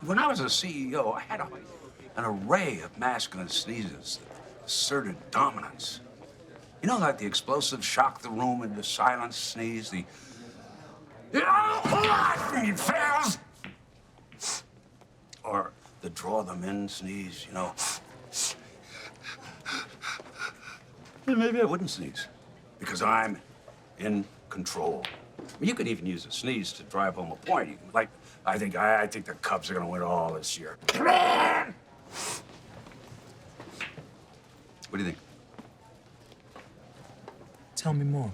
when I was a CEO, I had an array of masculine sneezes that asserted dominance. You know, like the explosive shock the room into silence sneeze, the fails, or the draw them in sneeze, you know. Maybe I wouldn't sneeze because I'm in control. I mean, you could even use a sneeze to drive home a point. You can, like, I think the Cubs are going to win it all this year. Come on! What do you think? Tell me more.